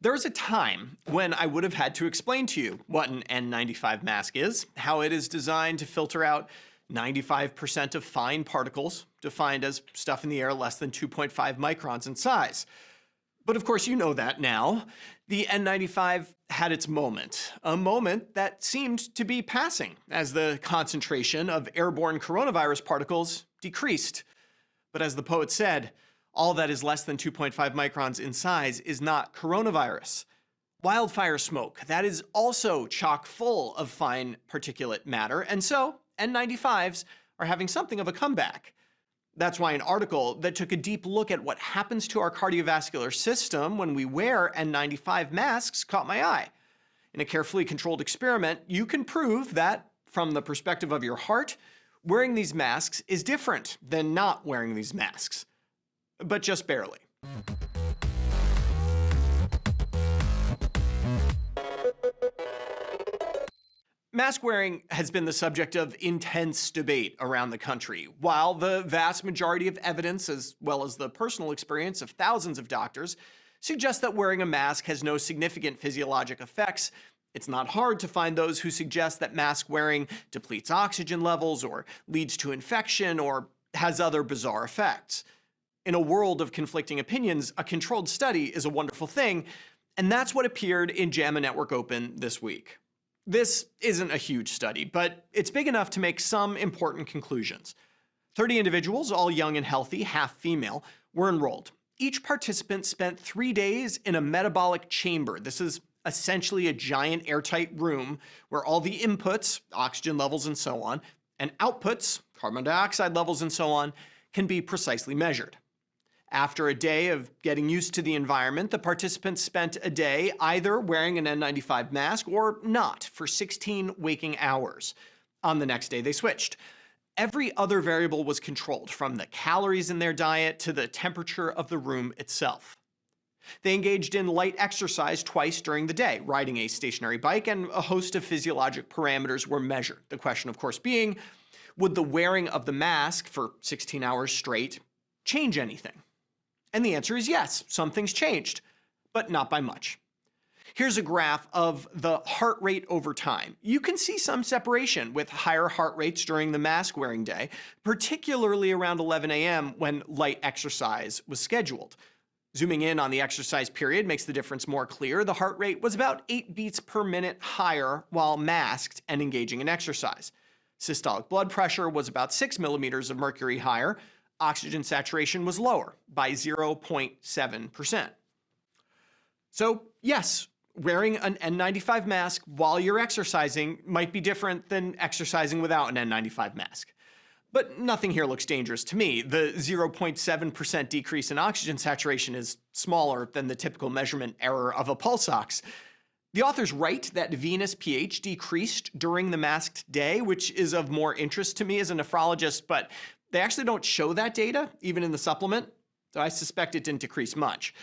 There was a time when I would have had to explain to you what an N95 mask is, how it is designed to filter out 95% of fine particles, defined as stuff in the air less than 2.5 microns in size. But of course you know that now. The N95 had its moment, a moment that seemed to be passing as the concentration of airborne coronavirus particles decreased. But as the poet said, all that is less than 2.5 microns in size is not coronavirus. Wildfire smoke, that is also chock full of fine particulate matter, and so N95s are having something of a comeback. That's why an article that took a deep look at what happens to our cardiovascular system when we wear N95 masks caught my eye. In a carefully controlled experiment, you can prove that, from the perspective of your heart, wearing these masks is different than not wearing these masks. But just barely. Mask wearing has been the subject of intense debate around the country. While the vast majority of evidence, as well as the personal experience of thousands of doctors, suggests that wearing a mask has no significant physiologic effects, it's not hard to find those who suggest that mask wearing depletes oxygen levels or leads to infection or has other bizarre effects. In a world of conflicting opinions, a controlled study is a wonderful thing, and that's what appeared in JAMA Network Open this week. This isn't a huge study, but it's big enough to make some important conclusions. 30 individuals, all young and healthy, half female, were enrolled. Each participant spent 3 days in a metabolic chamber. This is essentially a giant airtight room where all the inputs, oxygen levels and so on, and outputs, carbon dioxide levels and so on, can be precisely measured. After a day of getting used to the environment, the participants spent a day either wearing an N95 mask or not for 16 waking hours. On the next day, they switched. Every other variable was controlled, from the calories in their diet to the temperature of the room itself. They engaged in light exercise twice during the day, riding a stationary bike, and a host of physiologic parameters were measured. The question, of course, being, would the wearing of the mask for 16 hours straight change anything? And the answer is yes, some things changed, but not by much. Here's a graph of the heart rate over time. You can see some separation with higher heart rates during the mask wearing day, particularly around 11 a.m. when light exercise was scheduled. Zooming in on the exercise period makes the difference more clear. The heart rate was about 8 beats per minute higher while masked and engaging in exercise. Systolic blood pressure was about 6 millimeters of mercury higher. Oxygen saturation was lower by 0.7%. So yes, wearing an N95 mask while you're exercising might be different than exercising without an N95 mask. But nothing here looks dangerous to me. The 0.7% decrease in oxygen saturation is smaller than the typical measurement error of a pulse ox. The authors write that venous pH decreased during the masked day, which is of more interest to me as a nephrologist, but they actually don't show that data, even in the supplement, so I suspect it didn't decrease much.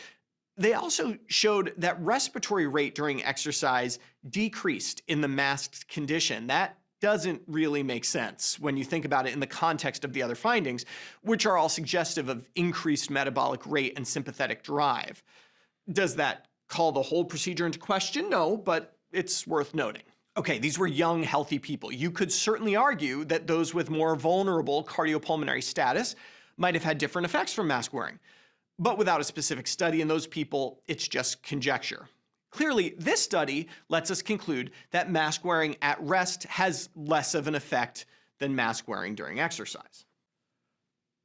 They also showed that respiratory rate during exercise decreased in the masked condition. That doesn't really make sense when you think about it in the context of the other findings, which are all suggestive of increased metabolic rate and sympathetic drive. Does that call the whole procedure into question? No, but it's worth noting. Okay, these were young, healthy people. You could certainly argue that those with more vulnerable cardiopulmonary status might have had different effects from mask wearing. But without a specific study in those people, it's just conjecture. Clearly, this study lets us conclude that mask wearing at rest has less of an effect than mask wearing during exercise.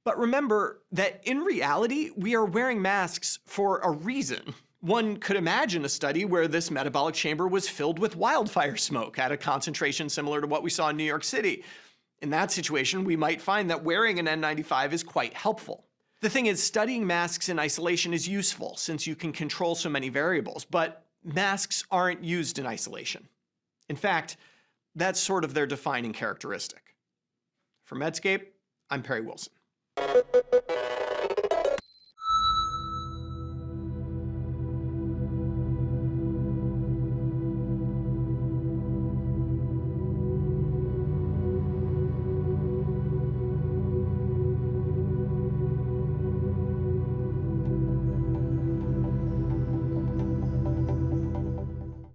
But remember that in reality, we are wearing masks for a reason. One could imagine a study where this metabolic chamber was filled with wildfire smoke at a concentration similar to what we saw in New York City. In that situation, we might find that wearing an N95 is quite helpful. The thing is, studying masks in isolation is useful since you can control so many variables, but masks aren't used in isolation. In fact, that's sort of their defining characteristic. For Medscape, I'm Perry Wilson.